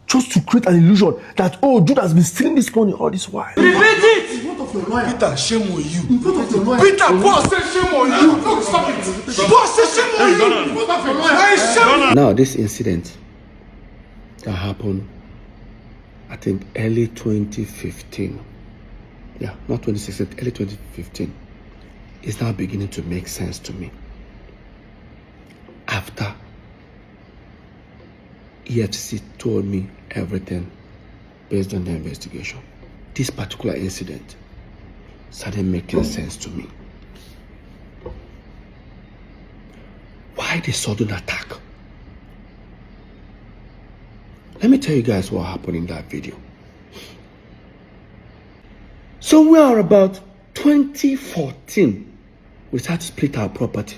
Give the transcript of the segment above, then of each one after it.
just to create an illusion that, oh, Jude has been stealing this money all this while. Repeat it! In front of your lawyer. Peter, shame on you. In front of your lawyer. Peter, boss, say shame on you. No, stop it. Boss, say shame on you. In front of your lawyer. Now, this incident that happened, I think, early 2015. Yeah, not 2016, early 2015. Is now beginning to make sense to me. After EFCC told me everything based on the investigation, this particular incident started making sense to me. Why the sudden attack? Let me tell you guys what happened in that video. Somewhere about 2014, we started to split our property.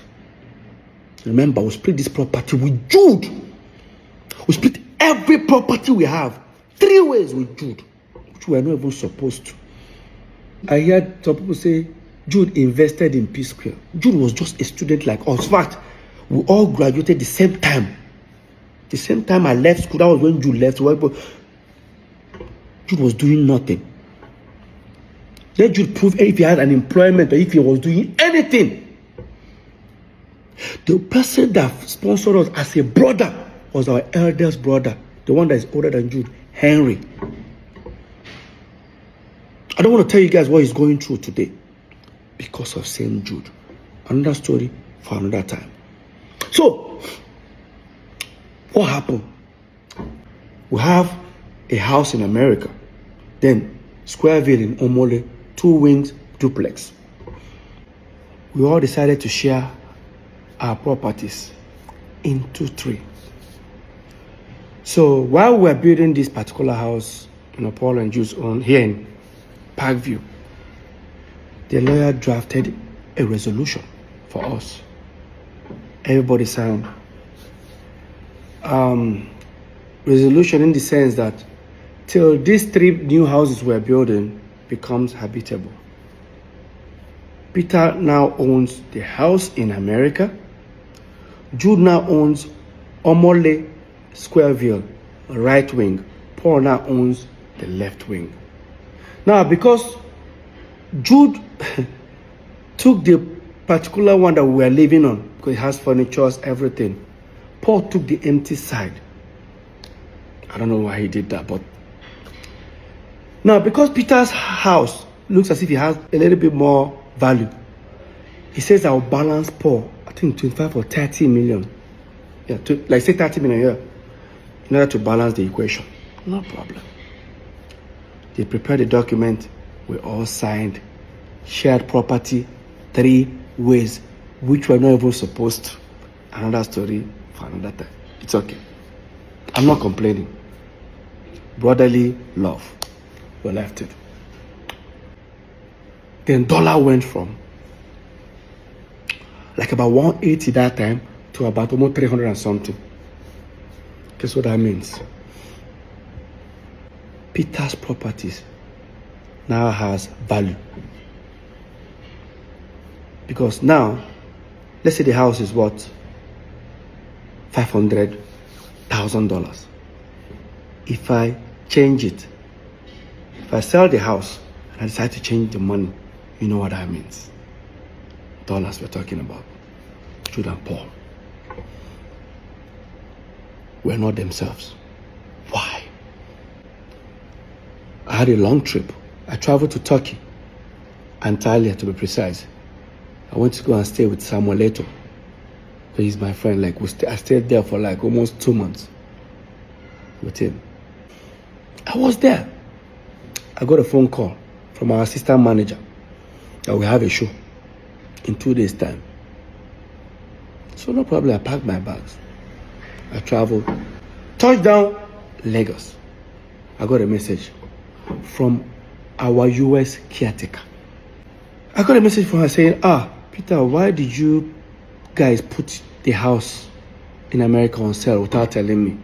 Remember, we split this property with Jude. We split every property we have 3 ways with Jude, which we are not even supposed to. I heard some people say Jude invested in Psquare. Jude was just a student like us. In fact, we all graduated the same time. The same time I left school, that was when Jude left. Jude was doing nothing. Let Jude prove if he had an employment or if he was doing anything. The person that sponsored us as a brother was our eldest brother, the one that is older than Jude, Henry. I don't want to tell you guys what he's going through today because of St. Jude. Another story for another time. So, what happened? We have a house in America, then Squareville in Omole, 2 wings duplex. We all decided to share our properties into 3. So while we were building this particular house, Paul and Jude's own here in Parkview, the lawyer drafted a resolution for us. Everybody signed. Resolution in the sense that till these 3 new houses we're building becomes habitable. Peter now owns the house in America. Jude now owns Omole, Squareville, right wing. Paul now owns the left wing. Now, because Jude took the particular one that we were living on, because it has furniture, everything, Paul took the empty side. I don't know why he did that, but now because Peter's house looks as if it has a little bit more value, he says I'll balance Paul, I think 25 or 30 million. Yeah, like say 30 million, yeah, in order to balance the equation. No problem. They prepared the document, we all signed, shared property 3 ways, which we're not even supposed to. Another story for another time. It's okay. I'm not complaining. Brotherly love. We left it. Then dollar went from like about 180 that time to about almost 300 and something. Guess what that means? Peter's properties now has value. Because now, let's say the house is worth $500,000. If I change it, if I sell the house and I decide to change the money, you know what that means. Dollars we're talking about. Jude and Paul were not themselves. Why? I had a long trip. I traveled to Turkey, Antalya to be precise. I went to go and stay with Samuel Leto. He's my friend. Like I stayed there for like almost 2 months with him. I was there. I got a phone call from our assistant manager that we have a show in 2 days' time. So no problem, I packed my bags. I traveled. Touchdown, Lagos. I got a message from our US caretaker. I got a message from her saying, Peter, why did you guys put the house in America on sale without telling me?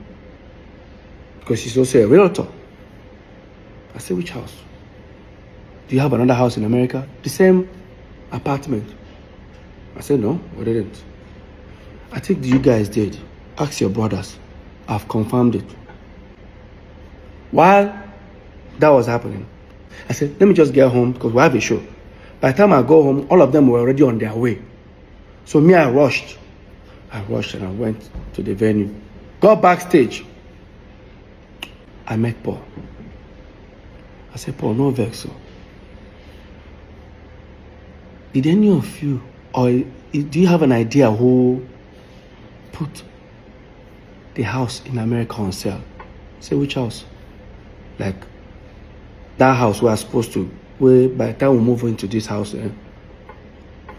Because she's also a realtor. I said, which house? Do you have another house in America? The same apartment. I said, no, we didn't. I think you guys did. Ask your brothers. I've confirmed it. While that was happening, I said, let me just get home because we have a show. By the time I go home, all of them were already on their way. So me, I rushed and I went to the venue. Got backstage. I met Paul. I said, Paul, no vex. So. Did any of you, or do you have an idea who put the house in America on sale? I said, which house? Like, that house we are supposed to, where by the time we move into this house,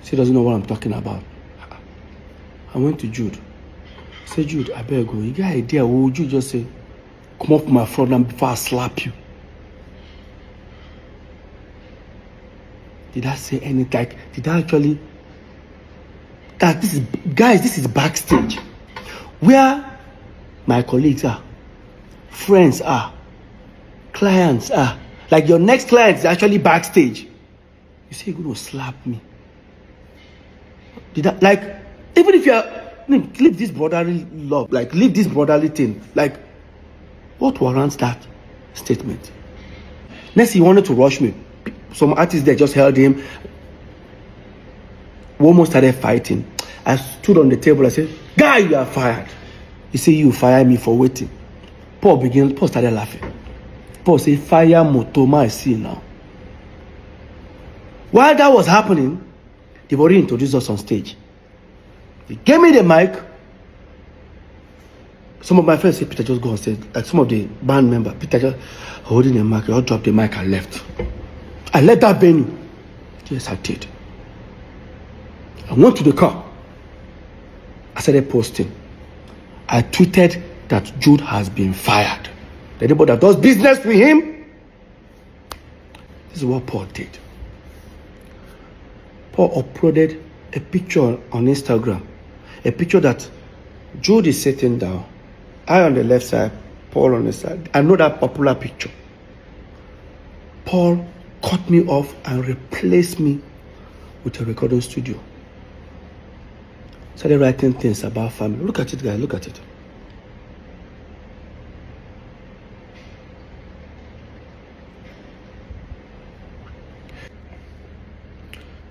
she doesn't know what I'm talking about. I went to Jude. I said, Jude, I better go. You got an idea? What would you just say? Come off my front and before I slap you. Did I say anything? Like, did I actually? That this is, guys, this is backstage, where my colleagues are, friends are, clients are. Like your next client is actually backstage. You say you're going to slap me. Did I, like, even if you're, leave this brotherly love, like, leave this brotherly thing, like, what warrants that statement? Next, he wanted to rush me. Some artists there just held him. We almost started fighting. I stood on the table. I said, guy, you are fired. He said, you fire me for waiting. Paul started laughing. Paul said, fire Motoma, I see now. While that was happening, they've already introduced us on stage. They gave me the mic. Some of my friends said, Peter, just go on stage. Like some of the band members, Peter just holding the mic. I dropped the mic and left. I left that venue. Yes, I did. I went to the car. I started posting. I tweeted that Jude has been fired. Anybody that does business with him, this is what Paul did. Paul uploaded a picture on Instagram. A picture that Jude is sitting down. I on the left side, Paul on the side. I know that popular picture. Paul cut me off and replaced me with a recording studio. Started writing things about family. Look at it, guys. Look at it.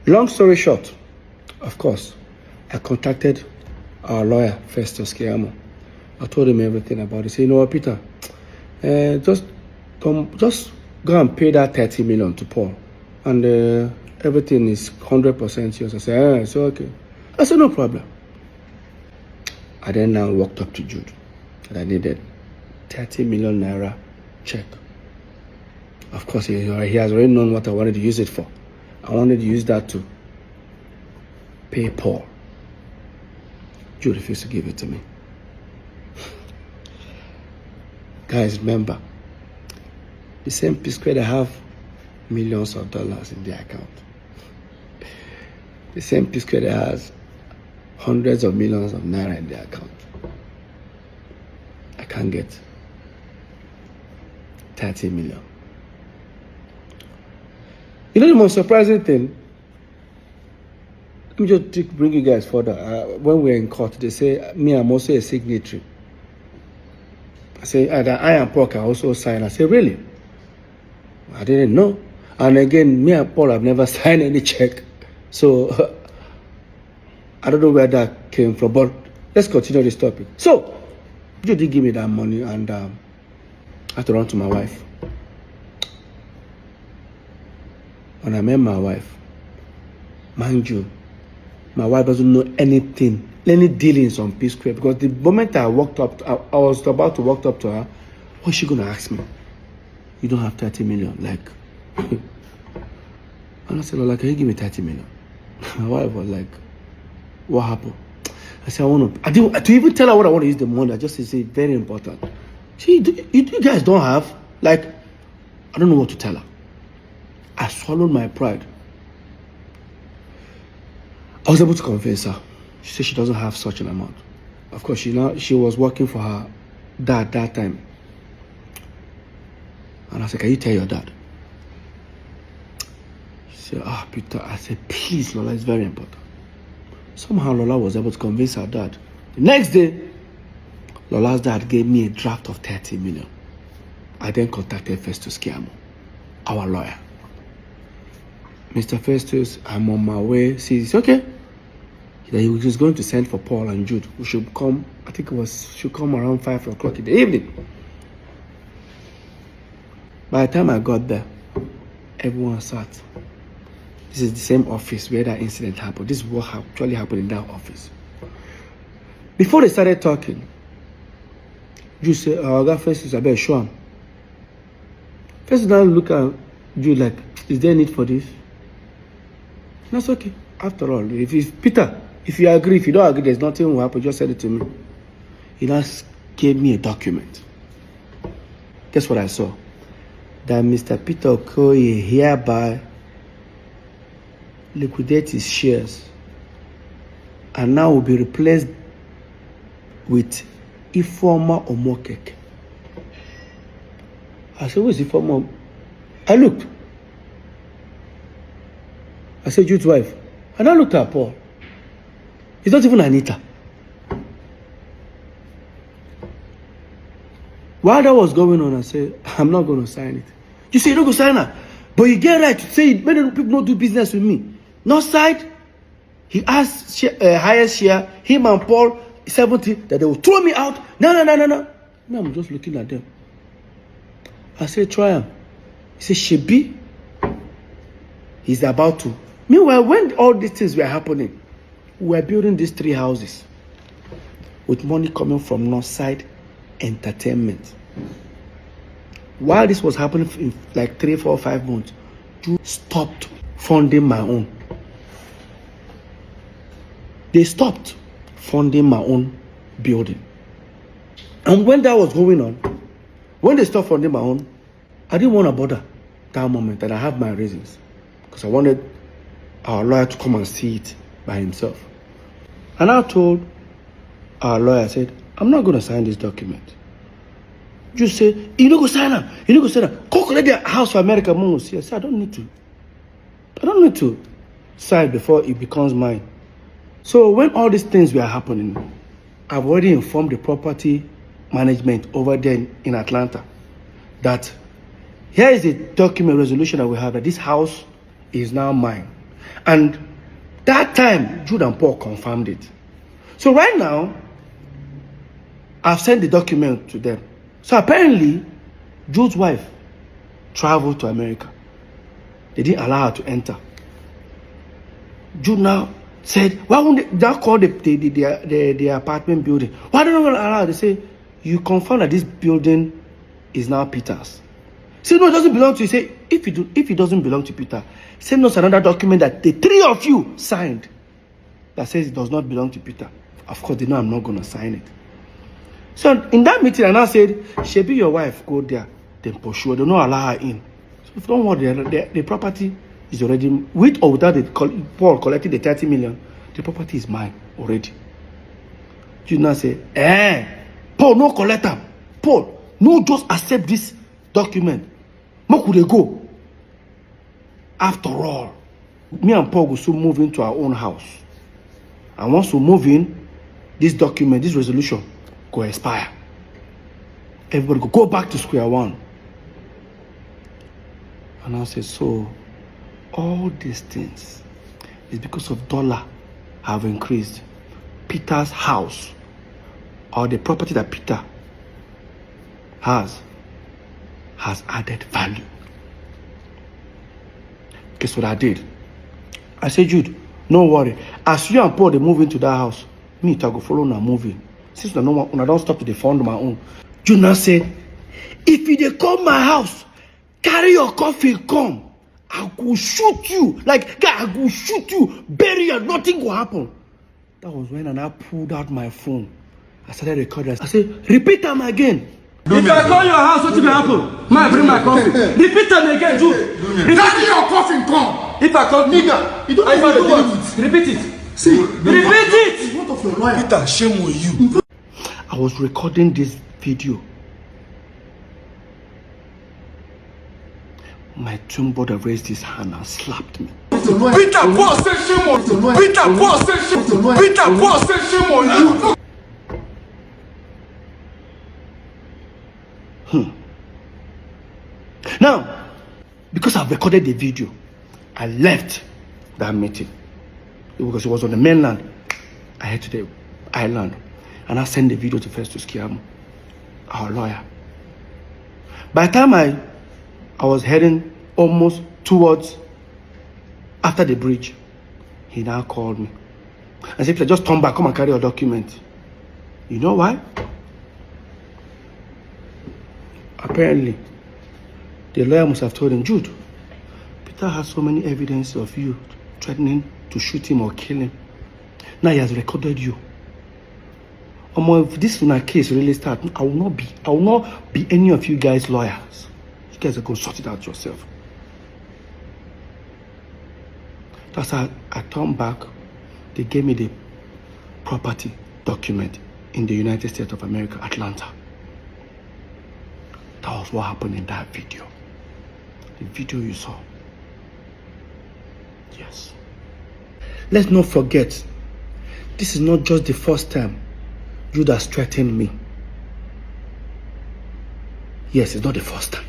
Long story short, of course, I contacted our lawyer, Festus Kiamo. I told him everything about it. He said, you know what, Peter, just go and pay that 30 million to Paul. And everything is 100% yours. I said, it's okay. I said, no problem. I then now walked up to Jude and I needed 30 million naira check. Of course, he has already known what I wanted to use it for. I wanted to use that to pay Paul. Jude refused to give it to me. Guys, remember, the same Psquare that have millions of dollars in their account. The same Psquare that has hundreds of millions of naira in their account. I can't get 30 million. You know the most surprising thing? Let me just bring you guys further. When we're in court, they say, me, I'm also a signatory. I say, that I and Paul can also sign. I say, really? I didn't know. And again, me and Paul have never signed any check. So, I don't know where that came from. But let's continue this topic. So, you did give me that money and I had to run to my wife. When I met my wife, mind you, my wife doesn't know anything, any dealings on Psquare, because the moment I walked up, I was about to walk up to her, what's she going to ask me? You don't have 30 million, like. And I said, Lola, can you give me 30 million? My wife was like, what happened? I said, to even tell her what I want to use the money, I just say, very important. See, you guys don't have, like, I don't know what to tell her. I swallowed my pride. I was able to convince her. She said she doesn't have such an amount. Of course, she was working for her dad that time. And I said, can you tell your dad? She said, Peter. I said, please, Lola, it's very important. Somehow Lola was able to convince her dad. The next day, Lola's dad gave me a draft of 30 million. I then contacted Festus Kiamo, our lawyer. Mr. Festus, I'm on my way. Says, okay. That he was going to send for Paul and Jude. We should come, I think should come around 5 o'clock in the evening. By the time I got there, everyone sat. This is the same office where that incident happened. This is what actually happened in that office. Before they started talking, Jude said, I got Festus, I better show him. Festus now look at Jude like, is there a need for this? That's okay. After all, if Peter, if you agree, if you don't agree, there's nothing will happen, just send it to me. He just gave me a document. Guess what I saw? That Mr. Peter Okoye hereby liquidate his shares and now will be replaced with Ifeoma Omokeke. I said, where's Ifeoma? I looked. I said, Jude's wife. And I looked at Paul. It's not even Anita. While that was going on, I said, I'm not going to sign it. You say you don't go sign her. But you get right to say, many people don't do business with me. North side, he asked highest share, him and Paul, 70, that they will throw me out. No. Now I'm just looking at them. I said, try him. He said, Shebi, he's about to. Meanwhile, when all these things were happening, we were building these 3 houses with money coming from Northside Entertainment. While this was happening in like 3, 4, 5 months, Jude stopped funding my own. They stopped funding my own building. And when that was going on, when they stopped funding my own, I didn't want to bother that moment, and I have my reasons. Because I wanted our lawyer to come and see it by himself. And I told our lawyer, I said, I'm not going to sign this document. Just say, you don't go sign up. You don't go sign up. Go collect the house for America. I said, I don't need to. I don't need to sign before it becomes mine. So when all these things were happening, I've already informed the property management over there in Atlanta that here is the document resolution that we have, that this house is now mine. And that time, Jude and Paul confirmed it. So right now, I've sent the document to them. So apparently, Jude's wife traveled to America. They didn't allow her to enter. Jude now said, why won't they call the apartment building? Why don't they allow her? They say, you confirm that this building is now Peter's. Say, no, it doesn't belong to you. Say, if it doesn't belong to Peter, send us another document that the 3 of you signed that says it does not belong to Peter. Of course, they know I'm not going to sign it. So in that meeting, I now said, Shebi, your wife, go there, then pursue her. They don't allow her in. So don't worry, the property is already, with or without Paul collecting the 30 million, the property is mine already. You now say, Paul, no collect them. Paul, no just accept this document. How could they go? After all, me and Paul will soon move into our own house. And once we move in, this document, this resolution, go expire. Everybody go back to square one. And I said, so all these things is because of dollar have increased. Peter's house, or the property that Peter has added value. Guess what I did? I said, Jude, no worry. As you and Paul they move into that house, me to go follow now moving. Since I don't stop to the fund my own. Jude now said, if you they come my house, carry your coffee, come. I go shoot you. Like, guy, I go shoot you. Bury you, nothing will happen. That was when I pulled out my phone. I started recording. I said, repeat them again. If I call your house, what will happen? I bring my coffee. Repeat them again, Jude. Carry your coffee, come. If I call nigga, you don't know what. Repeat it. See, repeat it. What of your lawyer? Peter, shame on you. I was recording this video. My twin brother raised his hand and slapped me. Peter, Paul said shame on you. Peter, Paul said shame on you. Peter, Paul said shame on you. Now, because I've recorded the video, I left that meeting because it was on the mainland. I head to the island and I sent the video to Festus Kiamu, our lawyer. By the time I was heading almost towards after the bridge, he now called me and said, just turn back, come and carry your document. You know why? Apparently, the lawyer must have told him, Jude, Peter has so many evidence of you threatening to shoot him or kill him. Now he has recorded you. If this case really starts, I will not be any of you guys' lawyers. You guys are going to sort it out yourself. That's how I turned back. They gave me the property document in the United States of America, Atlanta. That was what happened in that video. The video you saw. Yes. Let's not forget, this is not just the first time Jude has threatened me. Yes, it's not the first time.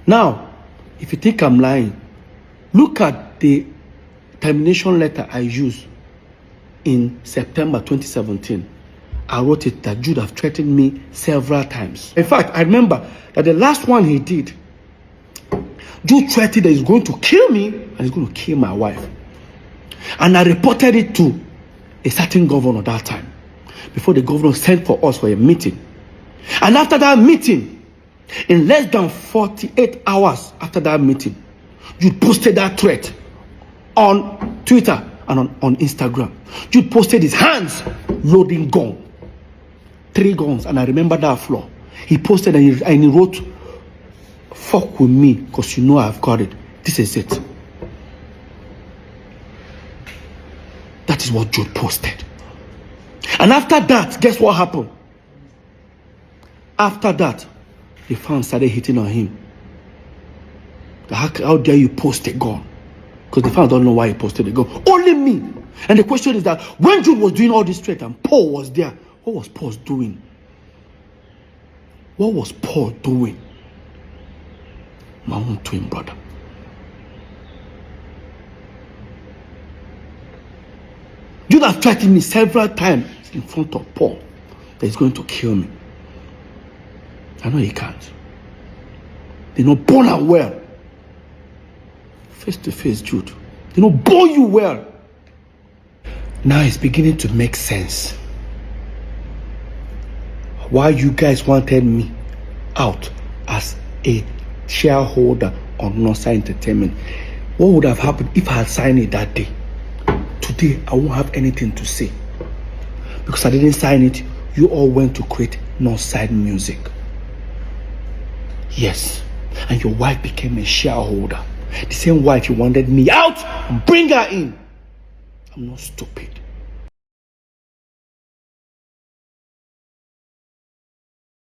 Now, if you think I'm lying, look at the termination letter I used in September 2017. I wrote it that Jude have threatened me several times. In fact, I remember that the last one he did, Jude threatened that he's going to kill me and he's going to kill my wife. And I reported it to a certain governor that time, before the governor sent for us for a meeting. And after that meeting, in less than 48 hours after that meeting, Jude posted that threat on Twitter and on Instagram. Jude posted his hands loading gun. 3 guns, and I remember that floor. He posted and he wrote, fuck with me, because you know I've got it. This is it. That is what Jude posted. And after that, guess what happened? After that, the fans started hitting on him. How dare you post a gun? Because the fans don't know why he posted a gun. Only me. And the question is that when Jude was doing all this threat and Paul was there, what was Paul doing? What was Paul doing? My own twin brother. Jude has threatened me several times in front of Paul that he's going to kill me. I know he can't. They know born and well. Face to face, Jude. They know born you well. Now it's beginning to make sense why you guys wanted me out as a shareholder on Northside Entertainment. What would have happened if I had signed it that day? Today, I won't have anything to say. Because I didn't sign it, you all went to create Northside Music. Yes, and your wife became a shareholder. The same wife you wanted me out, bring her in. I'm not stupid.